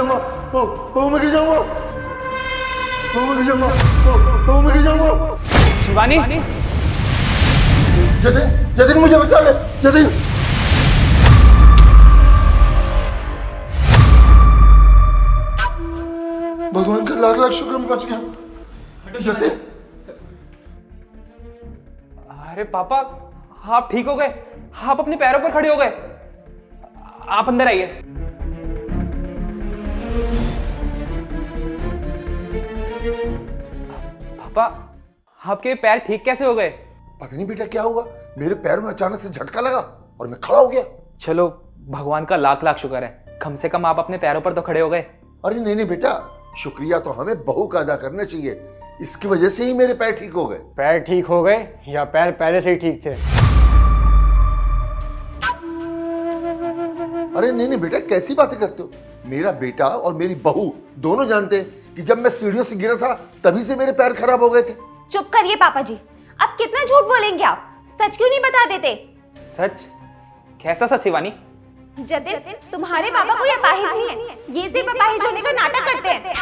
जाऊंगा, बहू मैं गिर जाऊंगा, बहू मैं गिर जाऊंगा, बहू मैं गिर जाऊंगा। शिवानी, जतिन, जतिन मुझे बचा ले, जतिन। भगवान का लाख लाख शुक्र मैं बच गया। जतिन, अरे पापा, आप ठीक हो गए? आप अपने पैरों पर खड़े हो गए? आप अंदर आइए। पापा, आपके पैर ठीक कैसे हो गए? पता नहीं बेटा क्या हुआ, मेरे पैर में अचानक से झटका लगा और मैं खड़ा हो गया। चलो, भगवान का लाख लाख शुक्र है, कम से कम आप अपने पैरों पर तो खड़े हो गए। अरे नहीं नहीं बेटा, शुक्रिया तो हमें बहू का अदा करना चाहिए, इसकी वजह से ही मेरे पैर ठीक हो गए। पैर ठीक हो गए या पैर पहले से ही ठीक थे? अरे नहीं नहीं बेटा, कैसी बातें करते हो? मेरा बेटा और मेरी बहू दोनों जानते हैं कि जब मैं सीढ़ियों से गिरा था तभी से मेरे पैर खराब हो गए थे। चुप करिए पापा जी, अब कितना झूठ बोलेंगे आप? सच क्यों नहीं बता देते? सच? कैसा सच शिवानी? जतिन, तुम्हारे पापा कोई अपाहिज नहीं है, ये सिर्फ अपाहिज होने का नाटक करते हैं।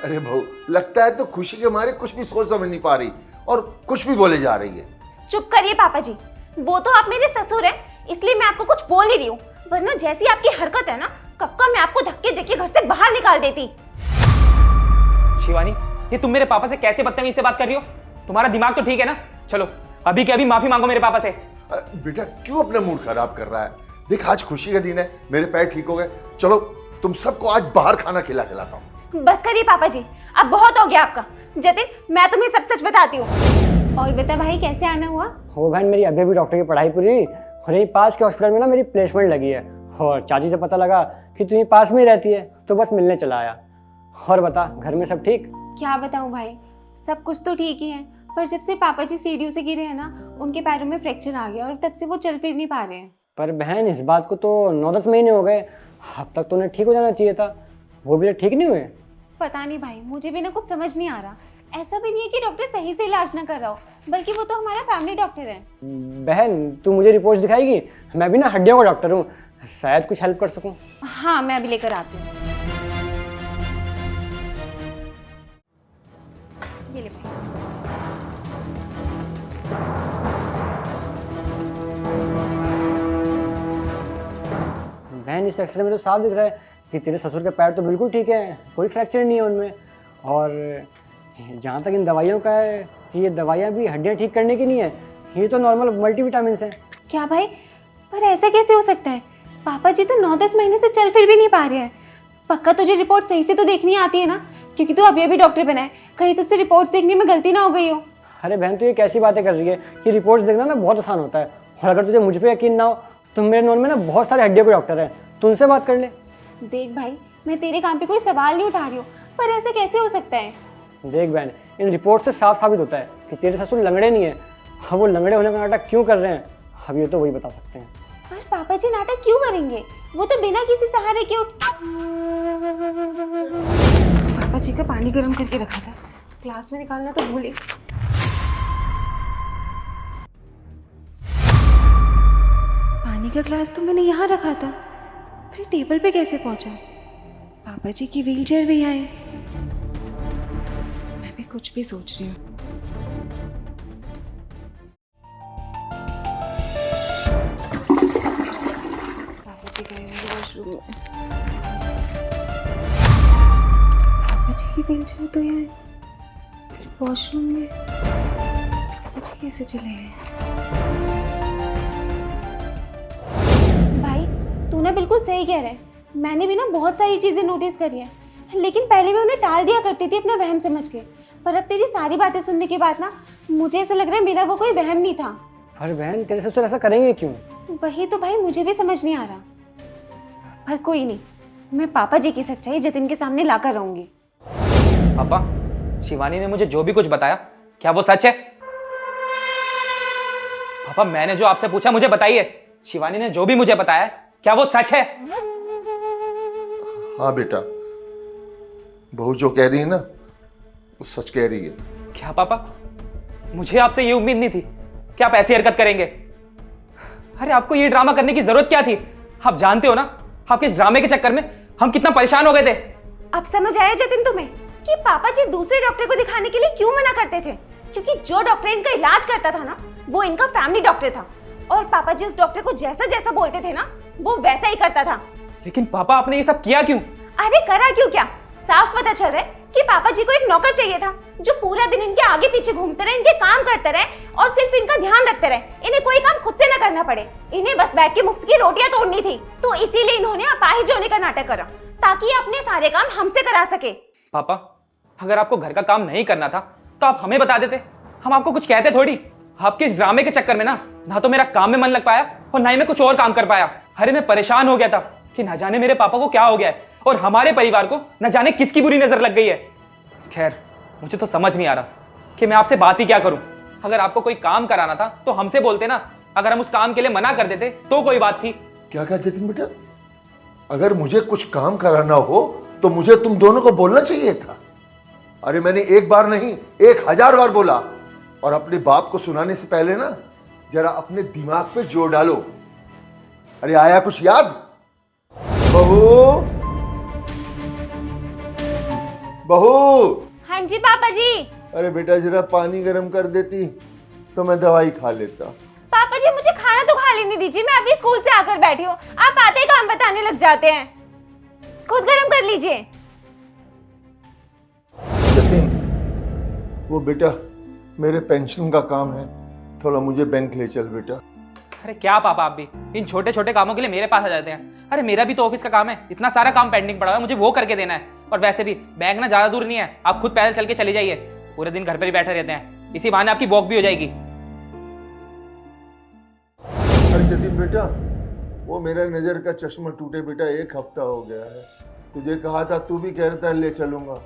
अरे बहू, लगता है तो खुशी के मारे कुछ भी सोच समझ नहीं पा रही और कुछ भी बोले जा रही है। चुप करिए पापा जी, वो तो आप मेरे ससुर हैं, इसलिए मैं आपको कुछ बोल नहीं रही हूँ, वरना जैसी आपकी हरकत है ना, कब का मैं आपको धक्के देके घर से बाहर निकाल देती। शिवानी, ये तुम मेरे पापा से कैसे बदतमीजी से बात कर रही हो? तुम्हारा दिमाग तो ठीक है ना? चलो अभी के अभी माफी मांगो मेरे पापा से। बेटा क्यों अपना मूड खराब कर रहा है? देख आज खुशी का दिन है, मेरे पैर ठीक हो गए, चलो तुम सबको आज बाहर खाना खिलाता हूँ। बस करिए पापा जी, अब बहुत हो गया आपका। जतिन, मैं तुम्हें सब सच बताती हूँ। और बेटा भाई, कैसे आना हुआ? हो बहन, मेरी अभी अभी डॉक्टर की पढ़ाई पूरी हुई और यही पास के हॉस्पिटल में ना मेरी प्लेसमेंट लगी है, और चाची से पता लगा कि तू यहीं पास में ही रहती है, तो बस मिलने चला आया। और बता, घर में सब ठीक? क्या बताऊं भाई, सब कुछ तो ठीक ही है, पर जब से पापा जी सीढ़ियों से गिरे हैं ना, उनके पैरों में फ्रैक्चर आ गया और तब से वो चल फिर नहीं पा रहे हैं। पर बहन, इस बात को तो 9-10 महीने हो गए, अब तक तो उन्हें ठीक हो जाना चाहिए था, वो भी ठीक नहीं हुए। पता नहीं भाई, मुझे भी ना कुछ समझ नहीं आ रहा। ऐसा भी नहीं है कि डॉक्टर सही से इलाज ना कर रहा हो, बल्कि वो तो हमारा फैमिली डॉक्टर है। बहन, तू मुझे रिपोर्ट दिखाएगी? मैं भी ना हड्डियों का डॉक्टर हूँ, शायद कुछ हेल्प कर सकूँ। हाँ, मैं अभी लेकर आती हूँ। ये ले भाई। बहन, इस एक्सरे में तो साफ दिख रहा है कि तेरे ससुर के पैर तो बिल्कुल ठीक है, कोई फ्रैक्चर नहीं है उनमें। और जहाँ तक इन दवाइयों का है, तो ये दवाइयाँ भी हड्डियाँ ठीक करने की नहीं है, ये तो नॉर्मल मल्टीविटामिन हैं। क्या भाई, पर ऐसा कैसे हो सकता है? पापा जी तो 9-10 महीने से चल फिर भी नहीं पा रहे हैं। पक्का तुझे रिपोर्ट सही से तो देखनी आती है ना, क्योंकि तू अभी अभी डॉक्टर बना है, कहीं तुझसे रिपोर्ट्स देखने में गलती ना हो गई हो। अरे बहन, तू ये कैसी बातें कर रही है? ये रिपोर्ट्स देखना ना बहुत आसान होता है, और अगर तुझे मुझ पर यकीन ना हो तो मेरे नॉन में ना बहुत सारे हड्डियों के डॉक्टर हैं, तू उनसे बात कर ले। देख भाई, मैं तेरे काम पे कोई सवाल नहीं उठा रही हूँ, पर ऐसे कैसे हो सकता है? देख बहन, इन रिपोर्ट से साफ साबित होता है कि तेरे ससुर लंगड़े नहीं है। अब वो लंगड़े होने का नाटक क्यों कर रहे हैं, अब ये तो वही बता सकते हैं। पर पापा जी नाटक क्यों करेंगे? वो तो बिना किसी सहारे के पापा जी का पानी गर्म करके रखा था, ग्लास में निकालना तो भूल ही। पानी का ग्लास तो मैंने यहाँ रखा था, फिर टेबल पे कैसे पहुंचा? पापा जी की व्हीलचेयर भी आई। मैं भी कुछ भी सोच रही हूँ। पापा जी गए होंगे वॉशरूम में। पापा जी की व्हीलचेयर तो यहाँ है, फिर वॉशरूम में पापा जी कैसे चले गए? भाई, तू ना बिल्कुल सही कह रहा है, मैंने भी ना बहुत सारी चीजें नोटिस करी है, लेकिन पहले मैं उन्हें टाल दिया करती थी अपना वहम समझ के, पर अब तेरी सारी बातें सुनने के बाद ना मुझे ऐसा लग रहा है मेरा वो कोई वहम नहीं था। पर बहन, तेरे ससुर ऐसा करेंगे क्यों? वही तो भाई मुझे भी समझ नहीं आ रहा, पर कोई नहीं, मैं पापा जी की सच्चाई जतिन के सामने लाकर रहूंगी। पापा, शिवानी ने मुझे जो भी कुछ बताया, क्या वो सच है? पापा, मैंने जो आपसे पूछा मुझे बताइए, शिवानी ने जो भी मुझे बताया, क्या वो सच है? हाँ बेटा, बहू जो कह रही है ना, वो सच कह रही है। क्या पापा, मुझे आपसे ये उम्मीद नहीं थी कि आप ऐसी हरकत करेंगे। अरे आपको ये ड्रामा करने की जरूरत क्या थी? आप जानते हो ना आपके इस ड्रामे के चक्कर में हम कितना परेशान हो गए थे। अब समझ आया जतिन तुम्हें कि पापा जी दूसरे डॉक्टर को दिखाने के लिए क्यों मना करते थे? क्योंकि जो डॉक्टर इनका इलाज करता था ना, वो इनका फैमिली डॉक्टर था, और पापा जी उस डॉक्टर को जैसा जैसा बोलते थे ना, वो वैसा ही करता था। लेकिन पापा आपने ये सब किया क्यों? अरे करा क्यों क्या, साफ पता चल रहा है कि पापा जी को एक नौकर चाहिए था जो पूरा दिन इनके आगे पीछे घूमते रहे, इनके काम करते रहे और सिर्फ इनका ध्यान रखते रहे, इन्हें कोई काम खुद से ना करना पड़े, इन्हें बस बैठ के मुफ्त की रोटियां तोड़नी थी। तो इसीलिए इन्होंने अपाहिज होने का नाटक करा ताकि ये अपने सारे काम हमसे करा सके। पापा अगर आपको घर का काम नहीं करना था तो आप हमें बता देते, हम आपको कुछ कहते थोड़ी। आपके इस ड्रामे के चक्कर में ना तो मेरा काम में मन लग पाया और ना ही मैं कुछ और काम कर पाया। अरे मैं परेशान हो गया था कि ना जाने मेरे पापा को क्या हो गया है और हमारे परिवार को न जाने किसकी बुरी नजर लग गई है। खैर मुझे तो समझ नहीं आ रहा कि मैं आपसे बात ही क्या करूं। अगर आपको कोई काम कराना था तो हमसे बोलते ना, अगर हम उस काम के लिए मना कर देते तो कोई बात थी। क्या कहा जतिन बेटा? अगर मुझे कुछ काम कराना हो तो मुझे तुम दोनों को बोलना चाहिए था। अरे मैंने एक बार नहीं 1000 बार बोला। और अपने बाप को सुनाने से पहले ना जरा अपने दिमाग पे जोर डालो। अरे आया कुछ याद? बहू, बहू। हाँ जी पापा जी। अरे बेटा जरा पानी गर्म कर देती तो मैं दवाई खा लेता। पापा जी मुझे खाना तो खा लेने दीजिए, मैं अभी स्कूल से आकर बैठी हूँ, आप आते ही काम बताने लग जाते हैं। खुद गर्म कर लीजिए। जतिन, वो बेटा मेरे पेंशन का काम है, थोड़ा मुझे बैंक ले चल बेटा। अरे क्या पापा आप भी इन छोटे छोटे कामों के लिए मेरे पास आ जाते हैं। अरे मेरा भी तो ऑफिस का काम है, इतना सारा काम पेंडिंग पड़ा हुआ है, मुझे वो करके देना है। और वैसे भी बैंक ना ज्यादा दूर नहीं है, आप खुद पैदल चल के चले जाइए, पूरे दिन घर पर ही बैठे रहते हैं, इसी बहाने आपकी वॉक भी हो जाएगी। अरे जतिन बेटा, वो मेरा नजर का चश्मा टूटे बेटा 1 हफ्ता हो गया है। तुझे कहा था, तू भी कह रहा था ले चलूंगा।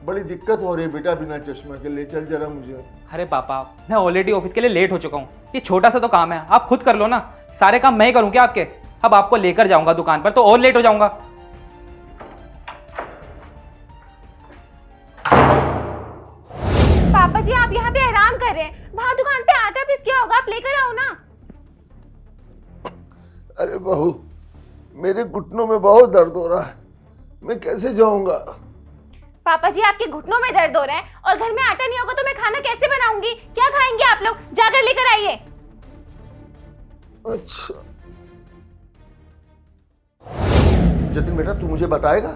बड़ी दिक्कत हो रही है बेटा बिना चश्मे के, ले चल जरा मुझे। अरे पापा मैं ऑलरेडी ऑफिस के लिए लेट हो चुका हूँ, ये छोटा सा तो काम है, आप खुद कर लो ना। सारे काम मैं ही करूँ क्या आपके? अब आपको लेकर जाऊंगा दुकान पर तो और लेट हो जाऊंगा। पापा जी आप यहाँ पे आराम कर रहे हैं, वहाँ दुकान पे आटा पीस क्या होगा, आप लेकर आओ ना। अरे बहू, मेरे घुटनों में बहुत दर्द हो रहा है, मैं कैसे जाऊंगा? पापा जी आपके घुटनों में दर्द हो रहा है और घर में आटा नहीं होगा तो मैं खाना कैसे बनाऊंगी? क्या खाएंगे आप लोग? जाकर लेकर आइए। अच्छा जतिन बेटा, तू मुझे बताएगा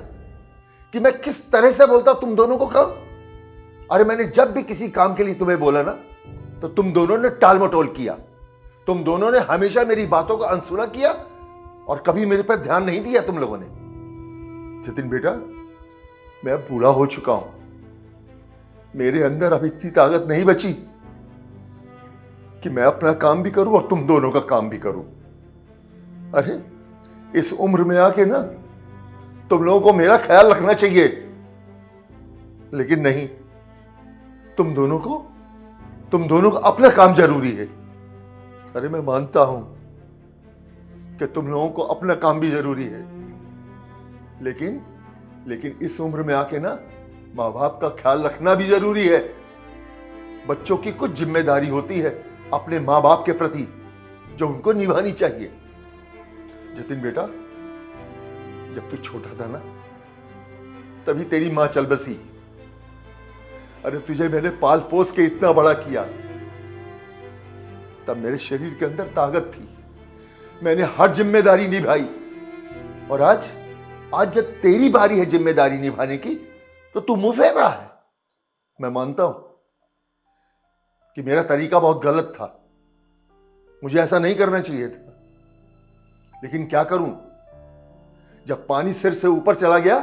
कि मैं किस तरह से बोलता तुम दोनों को काम? अरे मैंने जब भी किसी काम के लिए तुम्हें बोला ना तो तुम दोनों ने टाल मटोल किया। तुम दोनों ने हमेशा मेरी बातों को अनसुना किया और कभी मेरे पर ध्यान नहीं दिया तुम लोगों ने। जतिन बेटा, मैं अब बूढ़ा हो चुका हूं, मेरे अंदर अब इतनी ताकत नहीं बची कि मैं अपना काम भी करूं और तुम दोनों का काम भी करूं। अरे इस उम्र में आके ना तुम लोगों को मेरा ख्याल रखना चाहिए, लेकिन नहीं, तुम दोनों को अपना काम जरूरी है। अरे मैं मानता हूं कि तुम लोगों को अपना काम भी जरूरी है, लेकिन इस उम्र में आके ना माँ बाप का ख्याल रखना भी जरूरी है। बच्चों की कुछ जिम्मेदारी होती है अपने माँ बाप के प्रति जो उनको निभानी चाहिए। जतिन बेटा, जब तू छोटा था ना तभी तेरी माँ चल बसी। अरे तुझे मैंने पाल पोस के इतना बड़ा किया, तब मेरे शरीर के अंदर ताकत थी, मैंने हर जिम्मेदारी निभाई। और आज जब तेरी बारी है जिम्मेदारी निभाने की तो तू मुंह फेर रहा है। मैं मानता हूं कि मेरा तरीका बहुत गलत था, मुझे ऐसा नहीं करना चाहिए था, लेकिन क्या करूं, जब पानी सिर से ऊपर चला गया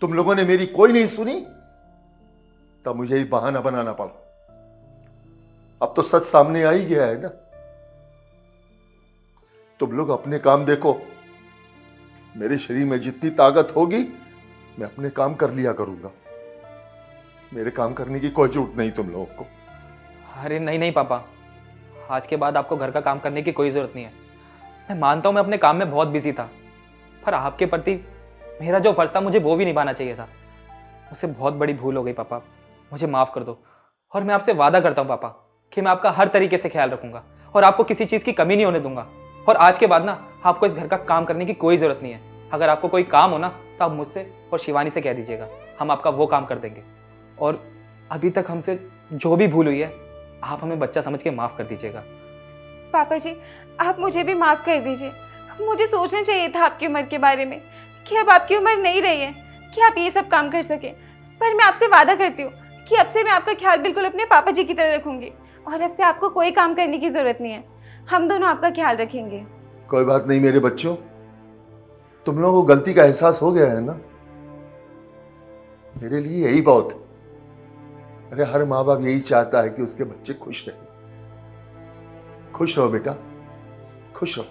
तुम लोगों ने मेरी कोई नहीं सुनी, तब मुझे ही बहाना बनाना पड़ा। अब तो सच सामने आ ही गया है ना। तुम लोग अपने काम देखो, मेरे शरीर में जितनी ताकत होगी मैं अपने काम कर लिया करूंगा, मेरे काम करने की कोई जरूरत नहीं तुम लोगों को। अरे नहीं नहीं पापा, आज के बाद आपको घर का काम करने की कोई जरूरत नहीं है। मैं मानता हूं मैं अपने काम में बहुत बिजी था, पर आपके प्रति मेरा जो फर्ज था मुझे वो भी निभाना चाहिए था। मुझसे बहुत बड़ी भूल हो गई पापा, मुझे माफ़ कर दो। और मैं आपसे वादा करता हूँ पापा कि मैं आपका हर तरीके से ख्याल रखूंगा और आपको किसी चीज़ की कमी नहीं होने दूंगा। और आज के बाद ना आपको इस घर का काम करने की कोई ज़रूरत नहीं है। अगर आपको कोई काम हो ना तो आप मुझसे और शिवानी से कह दीजिएगा, हम आपका वो काम कर देंगे। और अभी तक हमसे जो भी भूल हुई है आप हमें बच्चा समझ के माफ़ कर दीजिएगा। पापा जी, आप मुझे भी माफ़ कर दीजिए। मुझे सोचना चाहिए था आपकी उम्र के बारे में, कि अब आपकी उम्र नहीं रही है कि आप ये सब काम कर सकें। पर मैं आपसे वादा करती हूँ कि अब से मैं आपका ख्याल बिल्कुल अपने पापा जी की तरह रखूँगी, और अब से आपको कोई काम करने की ज़रूरत नहीं है। हम दोनों आपका ख्याल रखेंगे। कोई बात नहीं मेरे बच्चों, तुम लोगों को गलती का एहसास हो गया है ना, मेरे लिए यही बहुत है। अरे हर माँ बाप यही चाहता है कि उसके बच्चे खुश रहे। खुश रहो बेटा, खुश रहो।